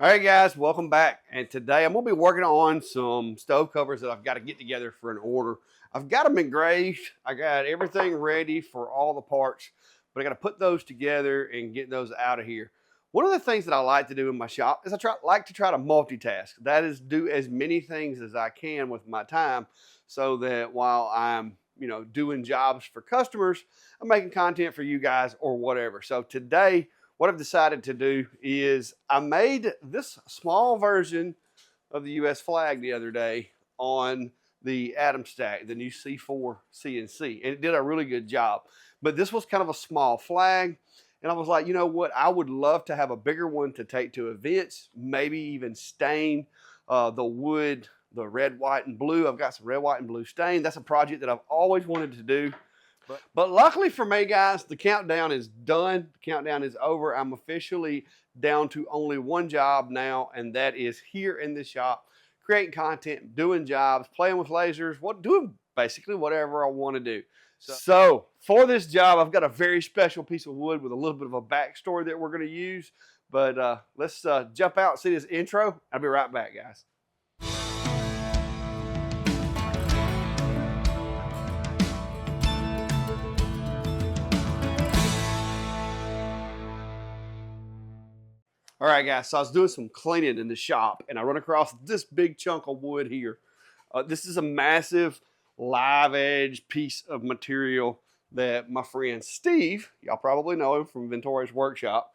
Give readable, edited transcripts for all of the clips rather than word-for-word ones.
All right, guys, welcome back. And today I'm going to be working on some stove covers that I've got to get together for an order. I've got them engraved. I got everything ready for all the parts, but I got to put those together and get those out of here. One of the things that I like to do in my shop is like to try to multitask. That is, do as many things as I can with my time, so that while I'm doing jobs for customers, I'm making content for you guys or whatever. So today, what I've decided to do is I made this small version of the US flag the other day on the Atom Stack, the new C4 CNC, and it did a really good job. But this was kind of a small flag, and I was like, you know what, I would love to have a bigger one to take to events, maybe even stain the wood, the red, white, and blue. I've got some red, white, and blue stain. That's a project that I've always wanted to do. But luckily for me, guys, the countdown is done. The countdown is over. I'm officially down to only one job now, and that is here in the shop, creating content, doing jobs, playing with lasers, doing basically whatever I want to do. So for this job, I've got a very special piece of wood with a little bit of a backstory that we're going to use. But let's jump out and see this intro. I'll be right back, guys. All right, guys, so I was doing some cleaning in the shop, and I run across this big chunk of wood here. This is a massive live edge piece of material that my friend Steve, y'all probably know him from Ventoria's workshop,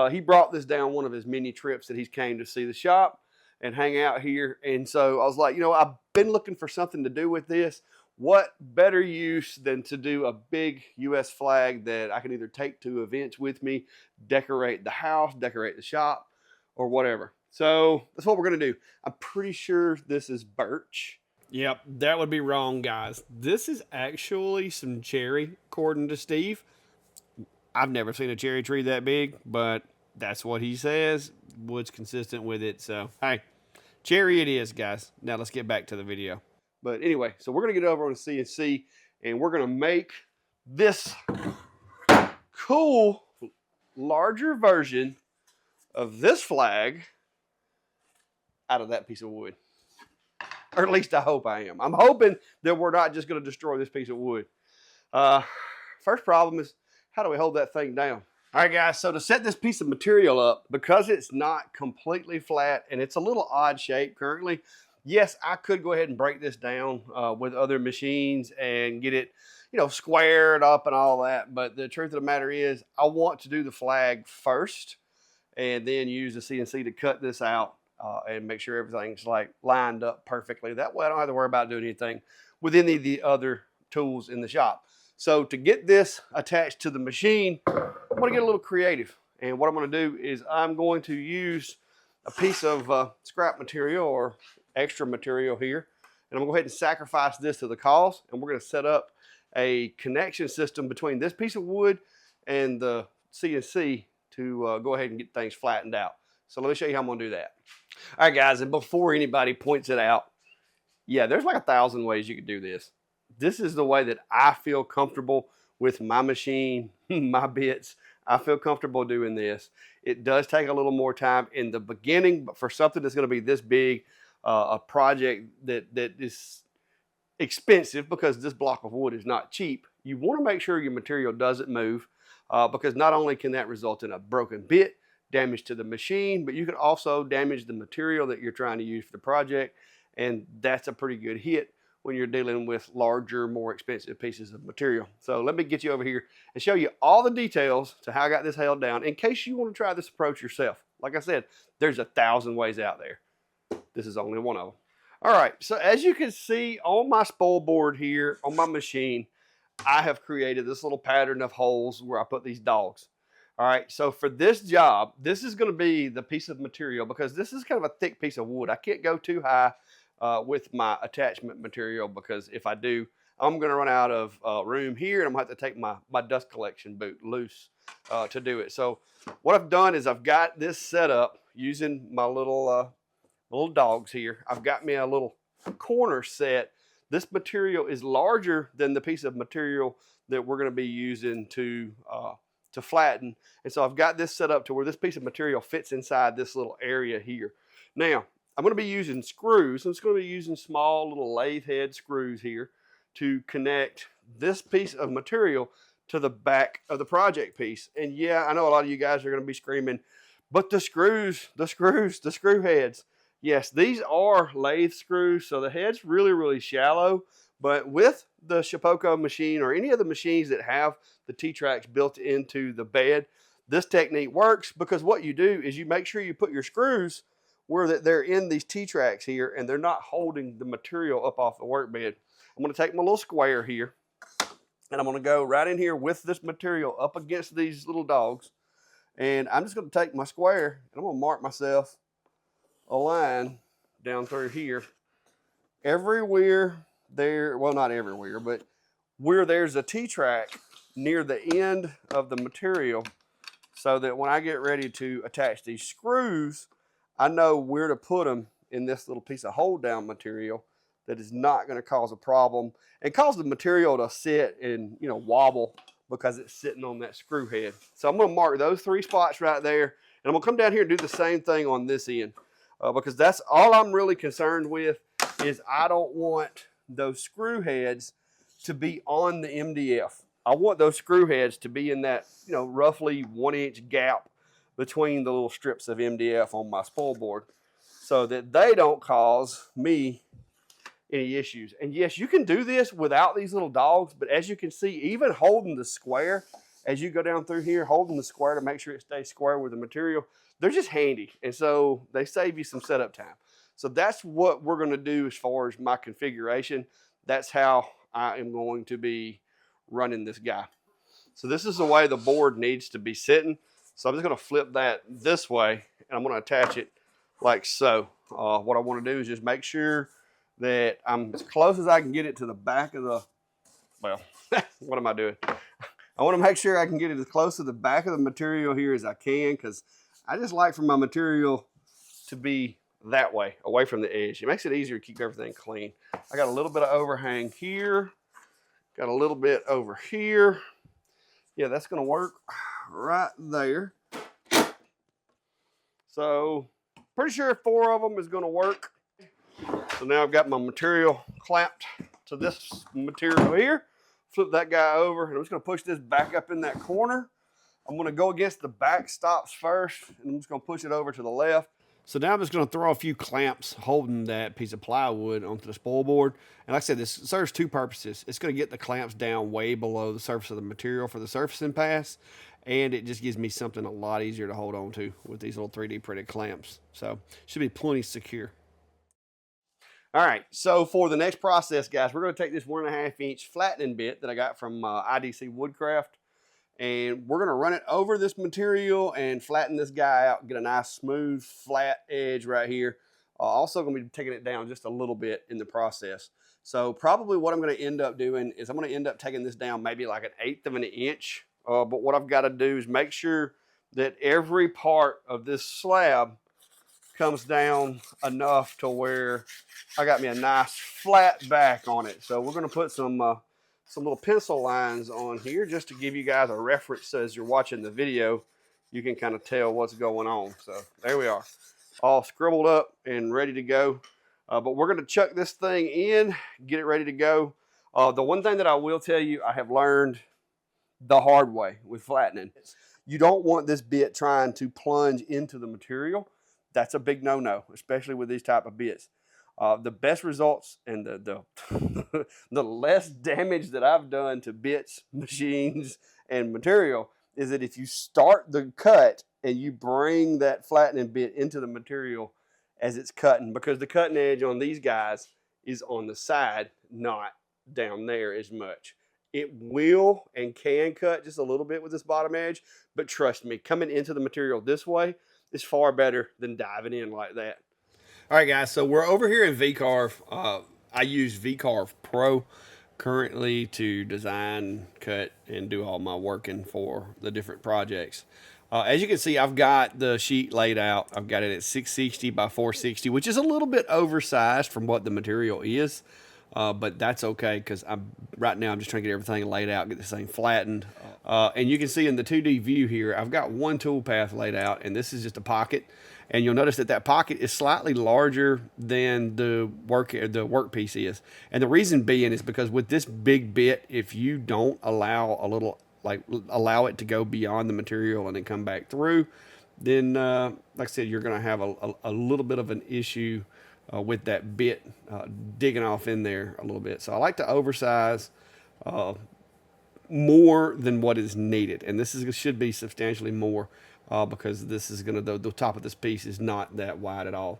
he brought this down one of his many trips that he's came to see the shop and hang out here. And so I was like, I've been looking for something to do with this. What better use than to do a big US flag that I can either take to events with me, decorate the house, decorate the shop, or whatever. So that's what we're going to do. I'm pretty sure this is birch. Yep, that would be wrong, guys. This is actually some cherry, according to Steve. I've never seen a cherry tree that big, but that's what he says. Wood's consistent with it. So, hey, cherry it is, guys. Now let's get back to the video. But anyway, so we're going to get over on the CNC, and we're going to make this cool, larger version of this flag out of that piece of wood. Or at least I hope I am. I'm hoping that we're not just going to destroy this piece of wood. First problem is, how do we hold that thing down? All right, guys, so to set this piece of material up, because it's not completely flat and it's a little odd shape currently, yes, I could go ahead and break this down with other machines and get it, squared up and all that. But the truth of the matter is, I want to do the flag first and then use the CNC to cut this out and make sure everything's like lined up perfectly. That way I don't have to worry about doing anything with any of the other tools in the shop. So to get this attached to the machine, I'm going to get a little creative. And what I'm going to do is I'm going to use a piece of scrap material or extra material here, and I'm gonna go ahead and sacrifice this to the cause, and we're gonna set up a connection system between this piece of wood and the CNC to go ahead and get things flattened out. So let me show you how I'm gonna do that. All right, guys, and before anybody points it out, yeah, there's like 1,000 ways you could do this. This is the way that I feel comfortable with my machine, my bits. I feel comfortable doing this. It does take a little more time in the beginning, but for something that's gonna be this big, a project that is expensive, because this block of wood is not cheap, you want to make sure your material doesn't move, because not only can that result in a broken bit, damage to the machine, but you can also damage the material that you're trying to use for the project, and that's a pretty good hit when you're dealing with larger, more expensive pieces of material. So let me get you over here and show you all the details to how I got this held down in case you want to try this approach yourself. Like I said, there's 1,000 ways out there. This is only one of them. All right, so as you can see on my spoil board here on my machine, I have created this little pattern of holes where I put these dogs. All right, so for this job, this is going to be the piece of material, because this is kind of a thick piece of wood. I can't go too high with my attachment material, because if I do, I'm going to run out of room here, and I'm going to have to take my dust collection boot loose to do it. So what I've done is I've got this set up using my little dogs here. I've got me a little corner set. This material is larger than the piece of material that we're going to be using to to flatten. And so I've got this set up to where this piece of material fits inside this little area here. Now, I'm going to be using screws. I'm just going to be using small little lathe head screws here to connect this piece of material to the back of the project piece. And yeah, I know a lot of you guys are going to be screaming, but the screw heads. Yes, these are lathe screws, so the head's really, really shallow. But with the Shapeoko machine or any of the machines that have the T-tracks built into the bed, this technique works because what you do is you make sure you put your screws where that they're in these T-tracks here and they're not holding the material up off the workbed. I'm going to take my little square here and I'm going to go right in here with this material up against these little dogs. And I'm just going to take my square and I'm going to mark myself a line down through here. Everywhere there, well, not everywhere, but where there's a T-track near the end of the material, so that when I get ready to attach these screws, I know where to put them in this little piece of hold down material that is not going to cause a problem and cause the material to sit and, you know, wobble because it's sitting on that screw head. So I'm going to mark those 3 spots right there, and I'm going to come down here and do the same thing on this end because that's all I'm really concerned with. Is I don't want those screw heads to be on the MDF. I want those screw heads to be in that, you know, roughly 1-inch gap between the little strips of MDF on my spoil board so that they don't cause me any issues. And yes, you can do this without these little dogs, but as you can see, even holding the square, as you go down through here, holding the square to make sure it stays square with the material, they're just handy. And so they save you some setup time. So that's what we're going to do as far as my configuration. That's how I am going to be running this guy. So this is the way the board needs to be sitting. So I'm just going to flip that this way and I'm going to attach it like so. What I want to do is just make sure that I'm as close as I can get it to the back of the, well, what am I doing? I want to make sure I can get it as close to the back of the material here as I can, because I just like for my material to be that way, away from the edge. It makes it easier to keep everything clean. I got a little bit of overhang here. Got a little bit over here. Yeah, that's going to work right there. So, pretty sure 4 of them is going to work. So now I've got my material clamped to this material here. Flip that guy over, and I'm just going to push this back up in that corner. I'm going to go against the back stops first, and I'm just going to push it over to the left. So now I'm just going to throw a few clamps holding that piece of plywood onto the spoil board. And like I said, this serves 2 purposes. It's going to get the clamps down way below the surface of the material for the surfacing pass. And it just gives me something a lot easier to hold on to with these little 3D printed clamps. So should be plenty secure. All right, so for the next process, guys, we're going to take this 1.5-inch flattening bit that I got from IDC Woodcraft. And we're going to run it over this material and flatten this guy out, get a nice smooth flat edge right here. Also going to be taking it down just a little bit in the process. So probably what I'm going to end up doing is I'm going to end up taking this down maybe like 1/8 of an inch. But what I've got to do is make sure that every part of this slab comes down enough to where I got me a nice flat back on it. So we're going to put some little pencil lines on here just to give you guys a reference so as you're watching the video, you can kind of tell what's going on. So there we are, all scribbled up and ready to go. But we're going to chuck this thing in, get it ready to go. The one thing that I will tell you, I have learned the hard way with flattening. You don't want this bit trying to plunge into the material. That's a big no-no, especially with these type of bits. The best results and the less damage that I've done to bits, machines, and material is that if you start the cut and you bring that flattening bit into the material as it's cutting, because the cutting edge on these guys is on the side, not down there as much. It will and can cut just a little bit with this bottom edge, but trust me, coming into the material this way is far better than diving in like that. All right, guys, so we're over here in VCarve. I use VCarve Pro currently to design, cut, and do all my working for the different projects. As you can see, I've got the sheet laid out. I've got it at 660 by 460, which is a little bit oversized from what the material is. but that's okay because right now I'm just trying to get everything laid out, get this thing flattened. And you can see in the 2D view here, I've got one tool path laid out, and this is just a pocket. And you'll notice that that pocket is slightly larger than the workpiece is. And the reason being is because with this big bit, if you don't allow it to go beyond the material and then come back through, then like I said, you're going to have a little bit of an issue with that bit digging off in there a little bit. So I like to oversize more than what is needed, and should be substantially more because this is going to the top of this piece is not that wide at all.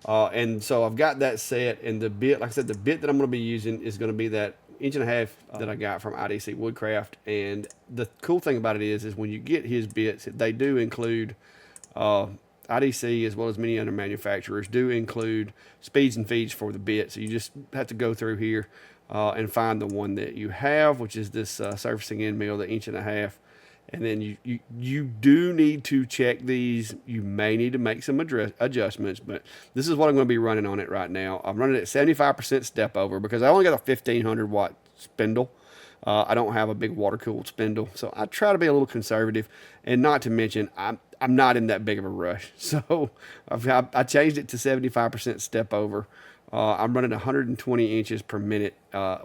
And so I've got that set, and the bit, like I said, the bit that I'm going to be using is going to be that 1.5" that I got from IDC Woodcraft. And the cool thing about it is when you get his bits, they do include IDC, as well as many other manufacturers, do include speeds and feeds for the bit. So you just have to go through here and find the one that you have, which is this surfacing end mill, the 1.5". And then you do need to check these. You may need to make some adjustments, but this is what I'm going to be running on it right now. I'm running it at 75% step over because I only got a 1500 watt spindle. I don't have a big water cooled spindle, so I try to be a little conservative. And not to mention, I'm not in that big of a rush, so I changed it to 75% step over. I'm running 120 inches per minute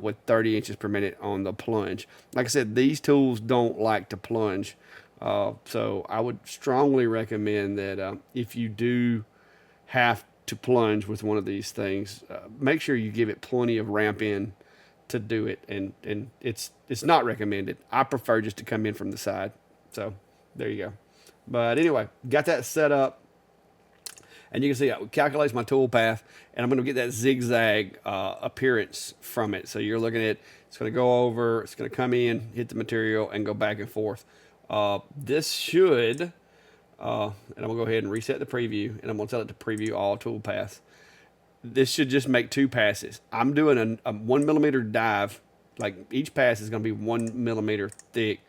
with 30 inches per minute on the plunge. Like I said, these tools don't like to plunge. So I would strongly recommend that if you do have to plunge with one of these things, make sure you give it plenty of ramp in to do it. And it's not recommended. I prefer just to come in from the side. So there you go. But anyway, got that set up. And you can see it calculates my tool path, and I'm going to get that zigzag appearance from it. So you're looking at, it's going to go over, it's going to come in, hit the material, and go back and forth. This should, and I'm going to go ahead and reset the preview, and I'm going to tell it to preview all tool paths. This should just make 2 passes. I'm doing a 1 millimeter dive. Like each pass is going to be 1 millimeter thick.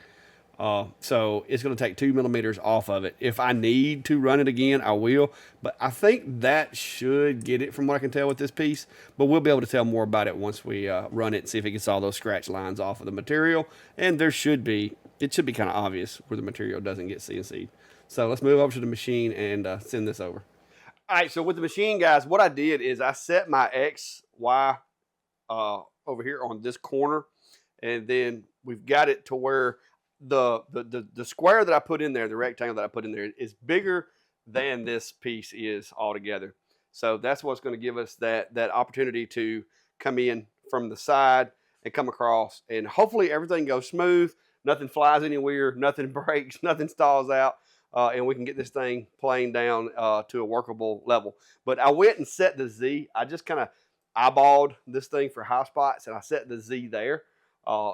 So it's going to take 2 millimeters off of it. If I need to run it again, I will. But I think that should get it from what I can tell with this piece. But we'll be able to tell more about it once we run it and see if it gets all those scratch lines off of the material. And it should be kind of obvious where the material doesn't get CNC'd. So let's move over to the machine and send this over. All right, so with the machine, guys, what I did is I set my X, Y over here on this corner. And then we've got it to where the square that I put in there, the rectangle that I put in there, is bigger than this piece is altogether. So that's what's going to give us that opportunity to come in from the side and come across, and hopefully everything goes smooth, nothing flies anywhere, nothing breaks, nothing stalls out, and we can get this thing planed down to a workable level. But I went and set the Z. I just kind of eyeballed this thing for high spots, and I set the Z there.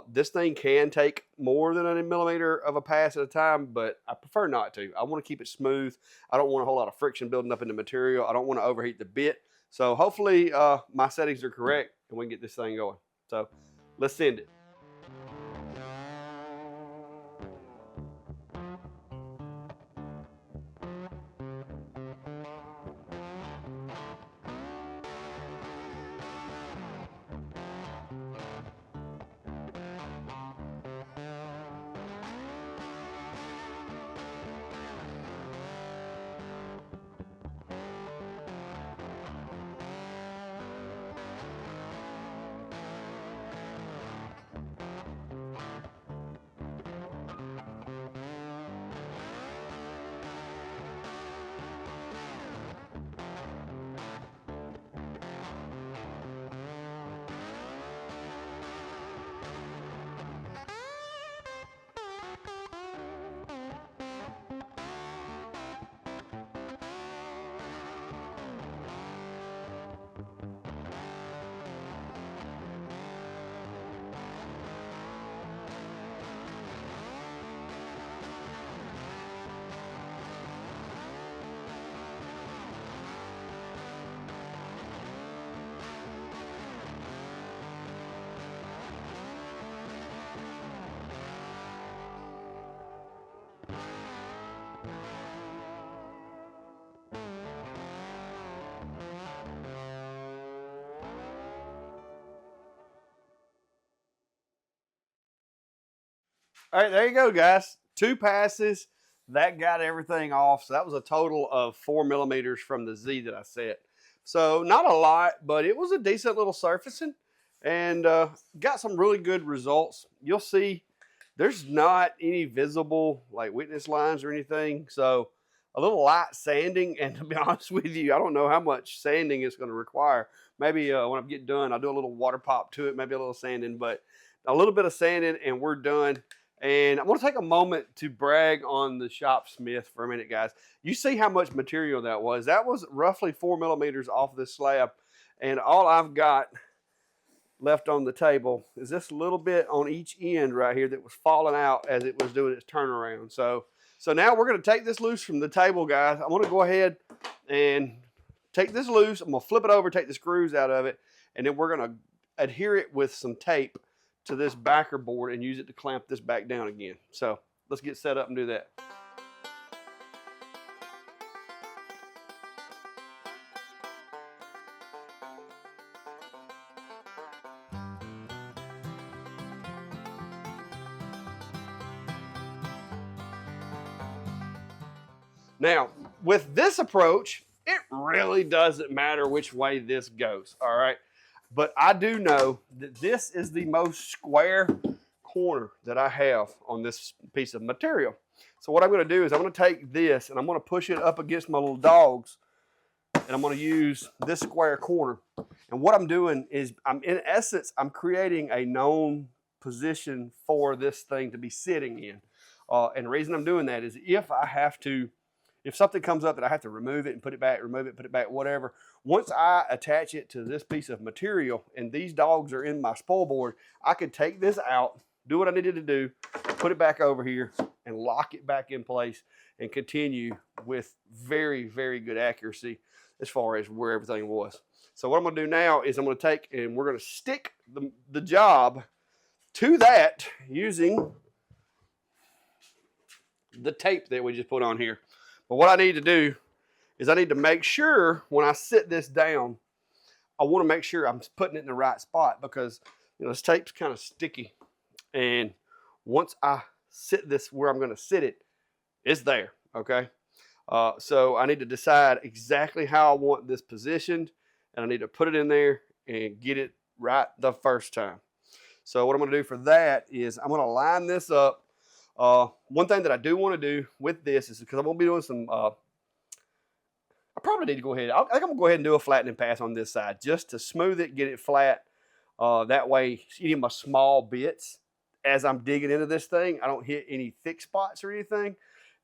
This thing can take more than 1 millimeter of a pass at a time, but I prefer not to. I want to keep it smooth. I don't want a whole lot of friction building up in the material. I don't want to overheat the bit. So hopefully my settings are correct and we can get this thing going. So let's send it. All right, there you go, guys. 2 passes. That got everything off. So that was a total of 4 millimeters from the Z that I set. So not a lot, but it was a decent little surfacing and got some really good results. You'll see there's not any visible like witness lines or anything. So a little light sanding, and to be honest with you, I don't know how much sanding it's going to require. Maybe when I get done, I'll do a little water pop to it, maybe a little sanding, but a little bit of sanding and we're done. And I want to take a moment to brag on the Shopsmith for a minute, guys. You see how much material that was. That was roughly 4 millimeters off this slab. And all I've got left on the table is this little bit on each end right here that was falling out as it was doing its turnaround. So now we're going to take this loose from the table, guys. I want to go ahead and take this loose. I'm going to flip it over, take the screws out of it, and then we're going to adhere it with some tape to this backer board and use it to clamp this back down again. So let's get set up and do that. Now, with this approach, it really doesn't matter which way this goes, all right? But I do know that this is the most square corner that I have on this piece of material. So what I'm going to do is I'm going to take this and I'm going to push it up against my little dogs, and I'm going to use this square corner. And what I'm doing is in essence, I'm creating a known position for this thing to be sitting in. And the reason I'm doing that is if something comes up that I have to remove it and put it back, remove it, put it back, whatever, once I attach it to this piece of material and these dogs are in my spoil board, I could take this out, do what I needed to do, put it back over here and lock it back in place and continue with very, very good accuracy as far as where everything was. So what I'm going to do now is I'm going to take and we're going to stick the job to that using the tape that we just put on here. But what I need to do is I need to make sure when I sit this down, I want to make sure I'm putting it in the right spot because this tape's kind of sticky. And once I sit this where I'm going to sit it, it's there, okay? So I need to decide exactly how I want this positioned, and I need to put it in there and get it right the first time. So what I'm going to do for that is I'm going to line this up. One thing that I do want to do with this is because I'm going to be doing some, I probably need to go ahead. I think I'm going to go ahead and do a flattening pass on this side just to smooth it, get it flat. That way, any of my small bits, as I'm digging into this thing, I don't hit any thick spots or anything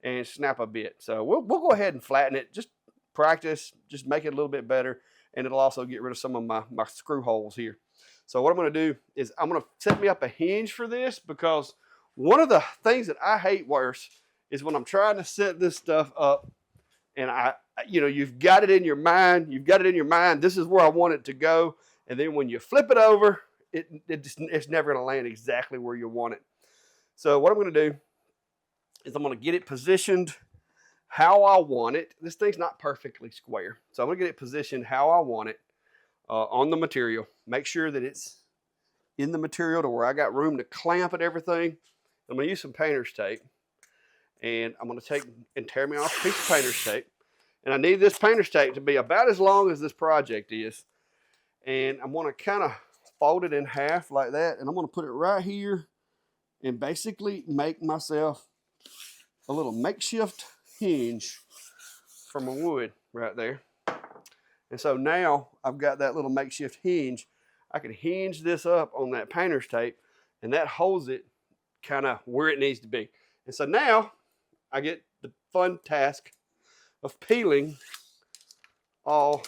and snap a bit. So we'll go ahead and flatten it. Just practice, just make it a little bit better. And it'll also get rid of some of my screw holes here. So what I'm going to do is I'm going to set me up a hinge for this because one of the things that I hate worse is when I'm trying to set this stuff up and you've got it in your mind, this is where I want it to go. And then when you flip it over, it's never going to land exactly where you want it. So what I'm going to do is I'm going to get it positioned how I want it. This thing's not perfectly square. So I'm going to get it positioned how I want it on the material. Make sure that it's in the material to where I got room to clamp and everything. I'm going to use some painter's tape. And I'm going to take and tear me off a piece of painter's tape. And I need this painter's tape to be about as long as this project is. And I'm going to kind of fold it in half like that. And I'm going to put it right here and basically make myself a little makeshift hinge from a wood right there. And so now I've got that little makeshift hinge. I can hinge this up on that painter's tape and that holds it kind of where it needs to be. And so now I get the fun task of peeling all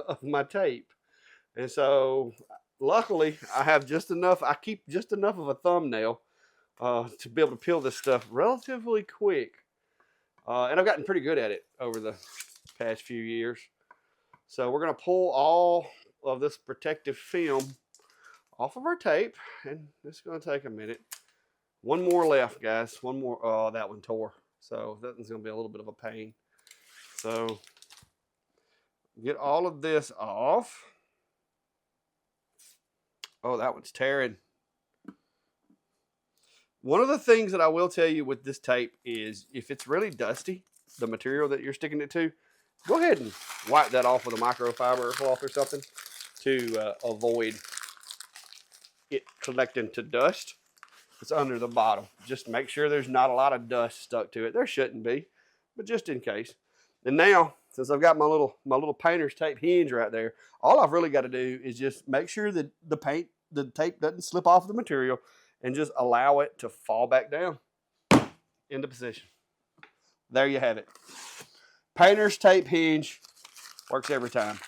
of my tape. And so luckily I have just enough, I keep just enough of a thumbnail to be able to peel this stuff relatively quick. And I've gotten pretty good at it over the past few years. So we're going to pull all of this protective film off of our tape, and it's going to take a minute. One more left, guys. One more. Oh, that one tore. So that one's going to be a little bit of a pain. So get all of this off. Oh, that one's tearing. One of the things that I will tell you with this tape is if it's really dusty, the material that you're sticking it to, go ahead and wipe that off with a microfiber cloth or something to avoid it collecting to dust. It's under the bottom. Just make sure there's not a lot of dust stuck to it. There shouldn't be, but just in case. And now, since I've got my little painter's tape hinge right there, all I've really got to do is just make sure that the tape doesn't slip off the material and just allow it to fall back down into position. There you have it. Painter's tape hinge works every time.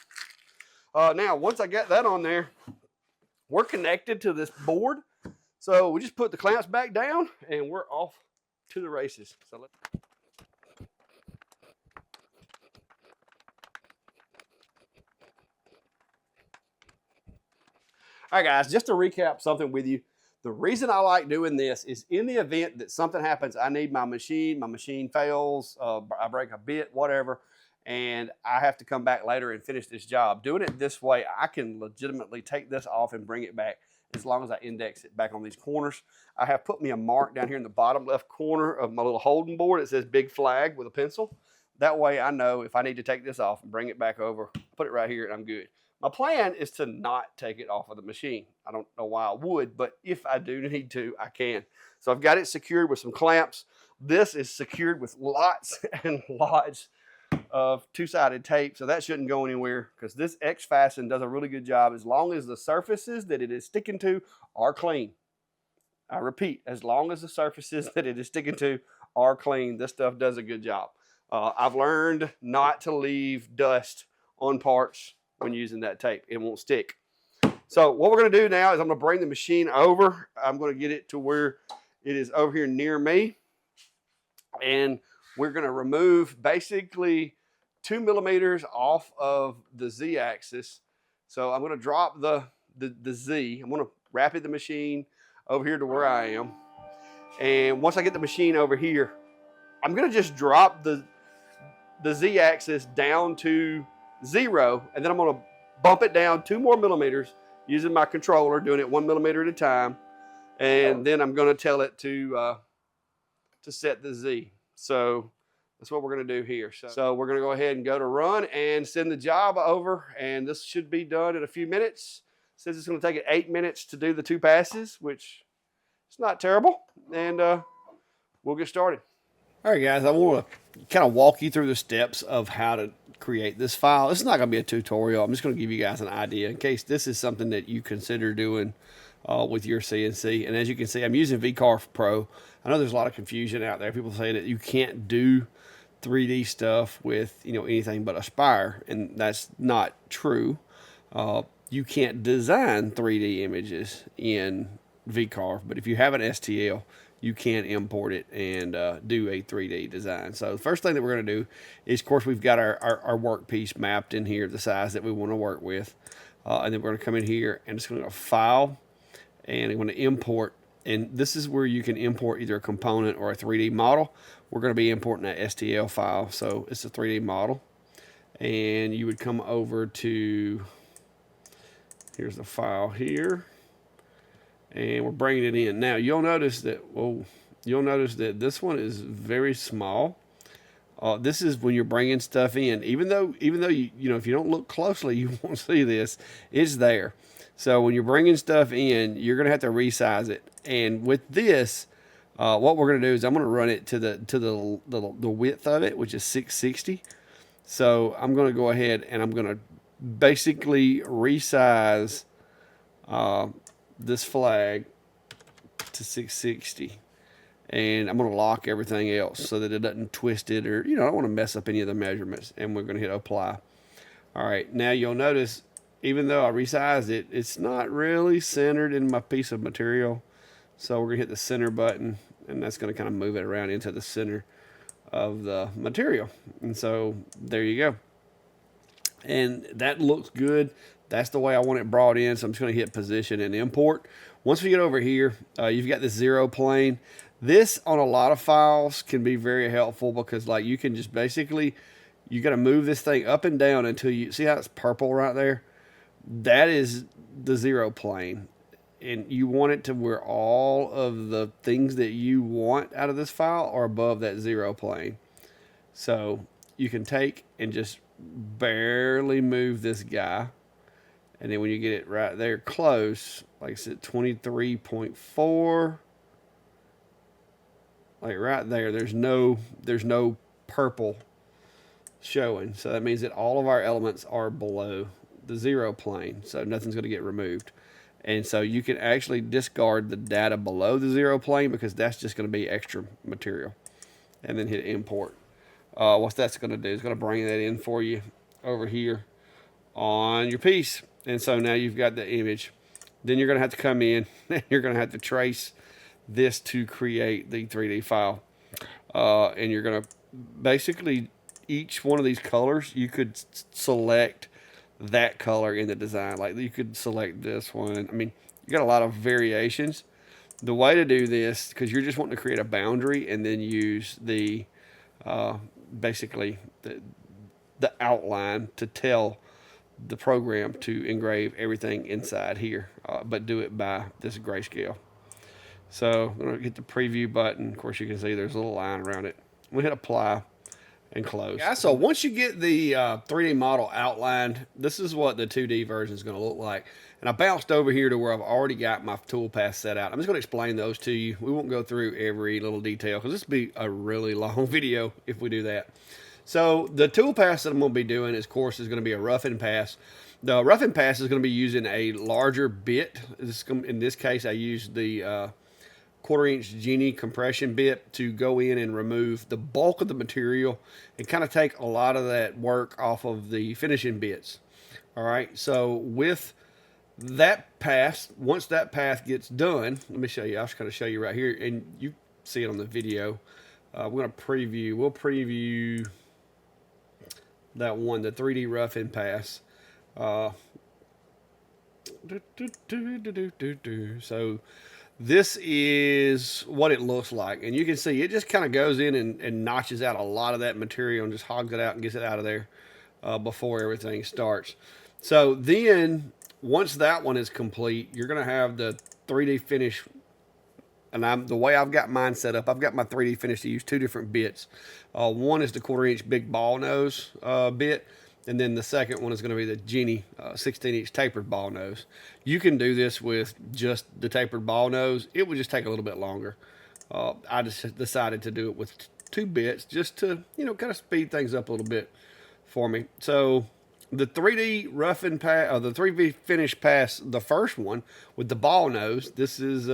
Now, once I get that on there, we're connected to this board. So we just put the clamps back down and we're off to the races. So let's... All right, guys, just to recap something with you. The reason I like doing this is in the event that something happens, I need my machine fails, I break a bit, whatever, and I have to come back later and finish this job. Doing it this way, I can legitimately take this off and bring it back as long as I index it back on these corners. I have put me a mark down here in the bottom left corner of my little holding board. It says big flag with a pencil. That way I know if I need to take this off and bring it back over, put it right here and I'm good. My plan is to not take it off of the machine. I don't know why I would, but if I do need to, I can. So I've got it secured with some clamps. This is secured with lots and lots of two-sided tape, so that shouldn't go anywhere because this X-Fasten does a really good job as long as the surfaces that it is sticking to are clean. I repeat, as long as the surfaces that it is sticking to are clean, this stuff does a good job. I've learned not to leave dust on parts when using that tape. It won't stick. So what we're going to do now is I'm going to bring the machine over. I'm going to get it to where it is over here near me. And we're going to remove basically 2 millimeters off of the Z-axis. So I'm going to drop the Z. I'm going to rapid the machine over here to where I am. And once I get the machine over here, I'm going to just drop the Z-axis down to 0, and then I'm going to bump it down 2 more millimeters using my controller, doing it 1 millimeter at a time, and then I'm going to tell it to set the Z. So that's what we're going to do here. So we're going to go ahead and go to run and send the job over, and this should be done in a few minutes. It says it's going to take it 8 minutes to do the 2 passes, which is not terrible, and we'll get started. All right, guys, I want to kind of walk you through the steps of how to create this file. This is not going to be a tutorial. I'm just going to give you guys an idea in case this is something that you consider doing with your CNC. And as you can see, I'm using VCarve Pro. I know there's a lot of confusion out there. People say that you can't do 3D stuff with anything but a spire, and that's not true. You can't design 3D images in VCarve, but if you have an STL, you can import it and do a 3D design. So the first thing that we're going to do is, of course, we've got our workpiece mapped in here, the size that we want to work with. And then we're going to come in here and just going to go File, and I'm going to import. And this is where you can import either a component or a 3D model. We're going to be importing that STL file, so it's a 3D model. And you would come over to, here's the file here. And we're bringing it in. Now you'll notice that this one is very small. This is when you're bringing stuff in. Even though you if you don't look closely, you won't see this. It's there. So when you're bringing stuff in, you're gonna have to resize it. And with this, what we're gonna do is I'm gonna run it to the width of it, which is 660. So I'm gonna go ahead and I'm gonna basically resize this flag to 660, and I'm going to lock everything else so that it doesn't twist it, or I don't want to mess up any of the measurements. And we're going to hit apply. All right, now you'll notice even though I resized it, it's not really centered in my piece of material. So we're going to hit the center button, and that's going to kind of move it around into the center of the material. And so there you go. And that looks good. That's the way I want it brought in. So I'm just going to hit position and import. Once we get over here, you've got this 0 plane. This on a lot of files can be very helpful because you can just basically, you got to move this thing up and down until you see how it's purple right there. That is the 0 plane. and you want it to where all of the things that you want out of this file are above that 0 plane. So you can take and just barely move this guy. And then when you get it right there close, like I said, 23.4, like right there, there's no purple showing. So that means that all of our elements are below the 0 plane. So nothing's going to get removed. And so you can actually discard the data below the 0 plane because that's just going to be extra material. And then hit import. What that's going to do is going to bring that in for you over here on your piece. And so now you've got the image. Then you're going to have to come in and you're going to have to trace this to create the 3D file. And you're going to basically, each one of these colors, you could select that color in the design. Like you could select this one. I mean, you got a lot of variations. The way to do this, because you're just wanting to create a boundary and then use the basically the outline to tell the program to engrave everything inside here, but do it by this grayscale. So I'm going to hit the preview button. Of course, you can see there's a little line around it. We hit apply and close. Yeah, so once you get the 3D model outlined, this is what the 2D version is going to look like. And I bounced over here to where I've already got my toolpath set out. I'm just going to explain those to you. We won't go through every little detail because this will be a really long video if we do that. So the toolpath that I'm going to be doing, of course, is going to be a rough and pass. The rough and pass is going to be using a larger bit. In this case, I used the 1/4-inch Genie compression bit to go in and remove the bulk of the material and kind of take a lot of that work off of the finishing bits. All right, so with that pass, once that path gets done, let me show you. I'll just kind of show you right here, and you see it on the video. We're going to preview. We'll preview that one, the 3D rough and pass. So this is what it looks like, and you can see it just kind of goes in and notches out a lot of that material and just hogs it out and gets it out of there before everything starts. So then once that one is complete, you're going to have the 3D finish. And the way I've got mine set up, I've got my 3D finish to use two different bits. One is the 1/4-inch big ball nose bit, and then the second one is going to be the Genie 16-inch tapered ball nose. You can do this with just the tapered ball nose. It would just take a little bit longer. I just decided to do it with two bits just to, kind of speed things up a little bit for me. So the 3D rough and pass, the 3D finish pass, the first one with the ball nose, this is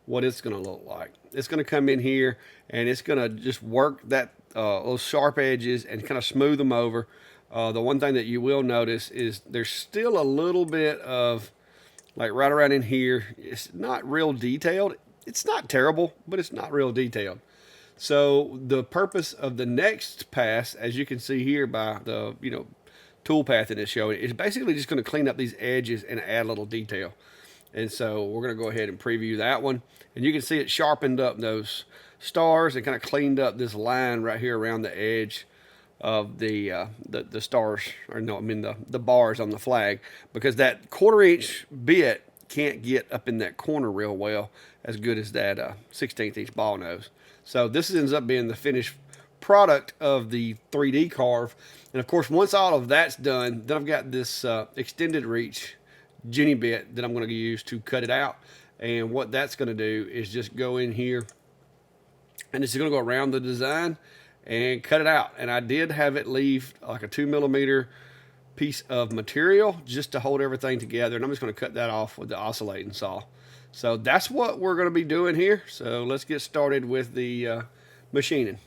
what it's going to look like. It's going to come in here and it's going to just work that those sharp edges and kind of smooth them over. The one thing that you will notice is there's still a little bit of, like right around in here, it's not real detailed. It's not terrible, but it's not real detailed. So the purpose of the next pass, as you can see here by the tool path that it's showing, is basically just going to clean up these edges and add a little detail. And so we're going to go ahead and preview that one. And you can see it sharpened up those stars and kind of cleaned up this line right here around the edge of the stars, or no, I mean the bars on the flag, because that 1/4-inch bit can't get up in that corner real well as good as that 16th-inch ball nose. So this ends up being the finished product of the 3D carve. And of course, once all of that's done, then I've got this extended reach Genie bit that I'm going to use to cut it out. And what that's going to do is just go in here and it's going to go around the design and cut it out. And I did have it leave like a 2mm piece of material just to hold everything together. And I'm just going to cut that off with the oscillating saw. So that's what we're going to be doing here. So let's get started with the machining.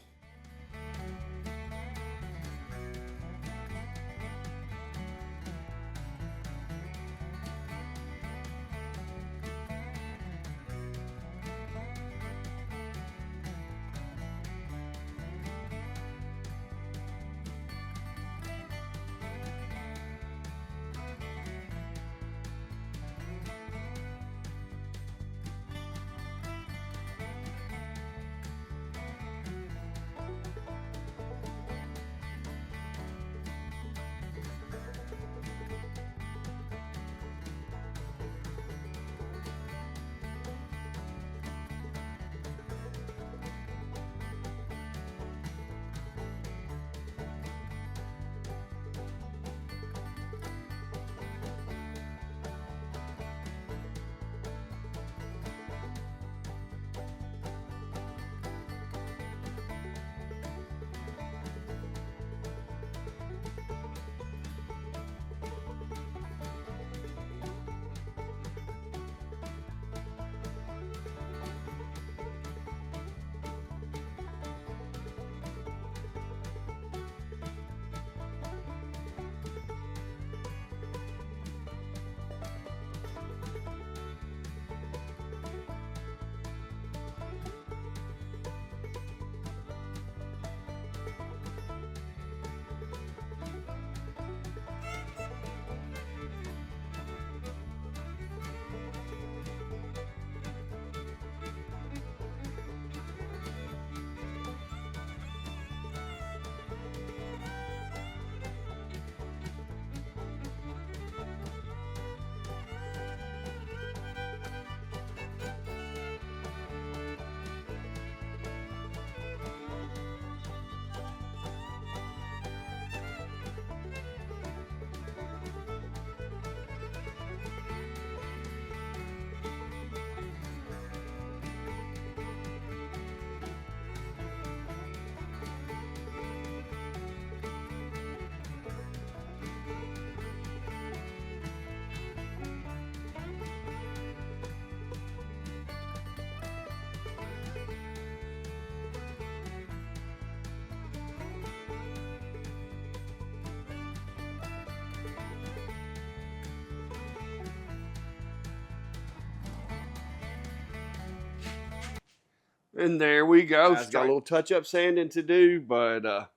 And there we go. That's Got a little touch-up sanding to do, but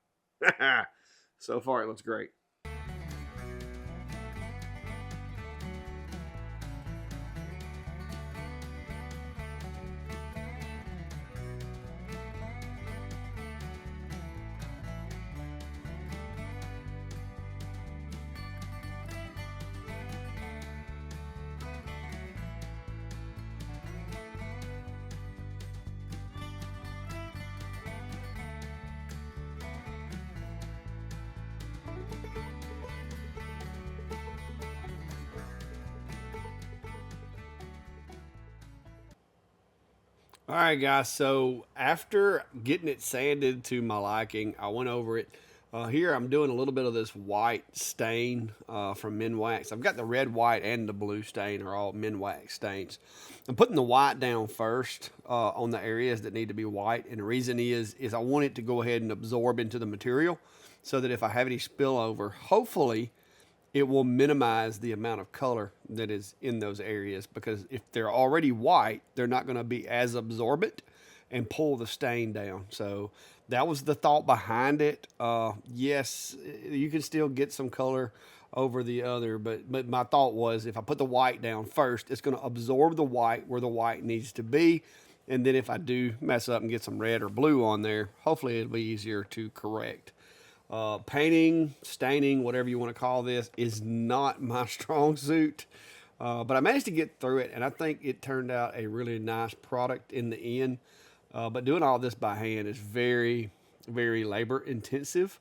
so far it looks great. All right, guys. So after getting it sanded to my liking, I went over it. Here I'm doing a little bit of this white stain from minwax. I've got the red, white, and the blue stain are all minwax stains. I'm putting the white down first on the areas that need to be white, and the reason is I want it to go ahead and absorb into the material so that if I have any spillover, hopefully it will minimize the amount of color that is in those areas, because if they're already white, they're not going to be as absorbent and pull the stain down. So that was the thought behind it. Yes, you can still get some color over the other, but my thought was if I put the white down first, it's going to absorb the white where the white needs to be. And then if I do mess up and get some red or blue on there, hopefully it'll be easier to correct. Painting, staining, whatever you want to call this, is not my strong suit. But I managed to get through it, and I think it turned out a really nice product in the end. But doing all this by hand is very, very labor intensive.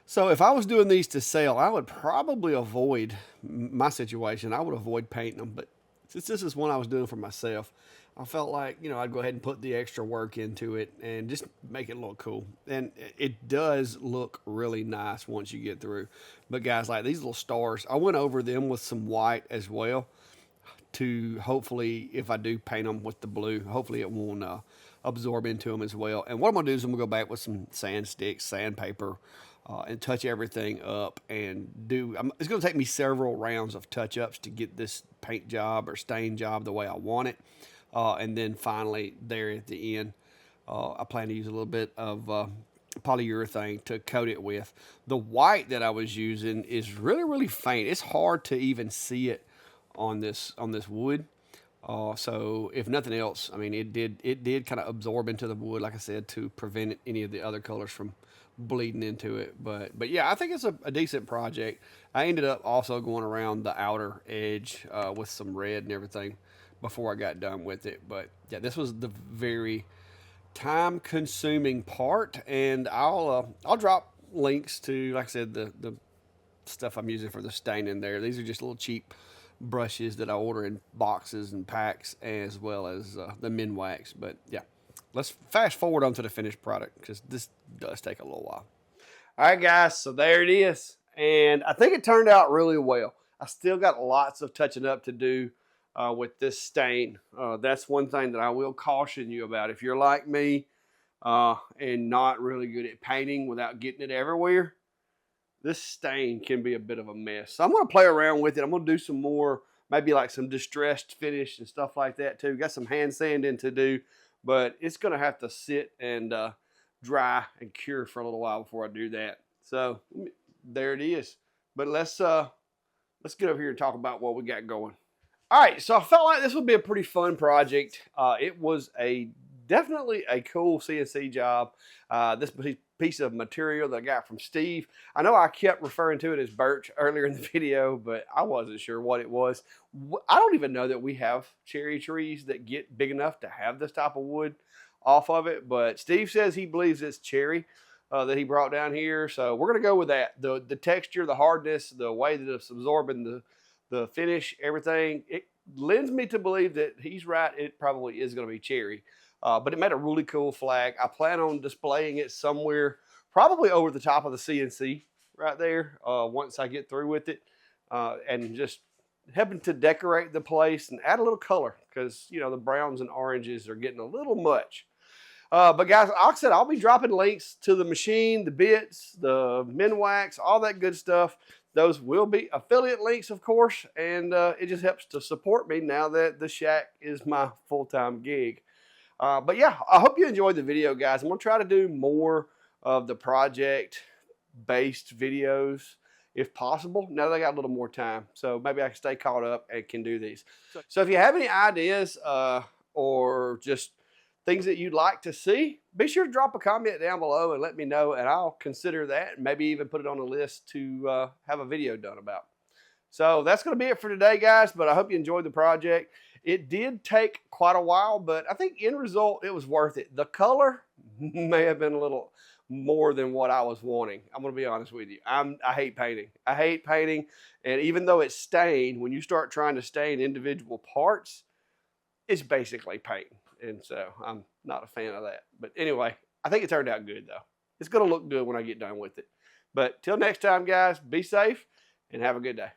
So if I was doing these to sell, I would probably avoid my situation. I would avoid painting them. But since this is one I was doing for myself, I felt like, I'd go ahead and put the extra work into it and just make it look cool. And it does look really nice once you get through. But guys, like these little stars, I went over them with some white as well to hopefully, if I do paint them with the blue, hopefully it won't absorb into them as well. And what I'm going to do is I'm going to go back with some sand sticks, sandpaper, and touch everything up and it's going to take me several rounds of touch-ups to get this paint job or stain job the way I want it. And then finally, there at the end, I plan to use a little bit of polyurethane to coat it with. The white that I was using is really, really faint. It's hard to even see it on this wood. So if nothing else, I mean, it did kind of absorb into the wood, like I said, to prevent any of the other colors from bleeding into it. But yeah, I think it's a decent project. I ended up also going around the outer edge with some red and everything before I got done with it. But yeah, this was the very time consuming part, and I'll drop links to, like I said, the stuff I'm using for the stain in there. These are just little cheap brushes that I order in boxes and packs, as well as the minwax. But yeah, let's fast forward onto the finished product, because this does take a little while. All right, guys, so there it is, and I think it turned out really well. I still got lots of touching up to do with this stain. That's one thing that I will caution you about. If you're like me and not really good at painting without getting it everywhere, this stain can be a bit of a mess. So I'm going to play around with it. I'm going to do some more, maybe like some distressed finish and stuff like that too. Got some hand sanding to do, but it's going to have to sit and dry and cure for a little while before I do that. So there it is. But let's get over here and talk about what we got going. All right, so I felt like this would be a pretty fun project. It was definitely a cool CNC job. This piece of material that I got from Steve. I know I kept referring to it as birch earlier in the video, but I wasn't sure what it was. I don't even know that we have cherry trees that get big enough to have this type of wood off of it, but Steve says he believes it's cherry that he brought down here, so we're going to go with that. The texture, the hardness, the way that it's absorbing the finish, everything, it lends me to believe that he's right. It probably is going to be cherry. But it made a really cool flag. I plan on displaying it somewhere, probably over the top of the CNC right there, once I get through with it, and just helping to decorate the place and add a little color, because, the browns and oranges are getting a little much. But guys, like I said, I'll be dropping links to the machine, the bits, the minwax, all that good stuff. Those will be affiliate links, of course, and it just helps to support me now that the shack is my full-time gig. But yeah, I hope you enjoyed the video, guys. I'm going to try to do more of the project-based videos if possible, now that I got a little more time. So maybe I can stay caught up and can do these. So if you have any ideas or just things that you'd like to see, be sure to drop a comment down below and let me know, and I'll consider that and maybe even put it on a list to have a video done about. So that's going to be it for today, guys, but I hope you enjoyed the project. It did take quite a while, but I think end result, it was worth it. The color may have been a little more than what I was wanting. I'm going to be honest with you. I hate painting. I hate painting, and even though it's stained, when you start trying to stain individual parts, it's basically paint, and so I'm not a fan of that. But anyway, I think it turned out good, though. It's going to look good when I get done with it. But till next time, guys, be safe and have a good day.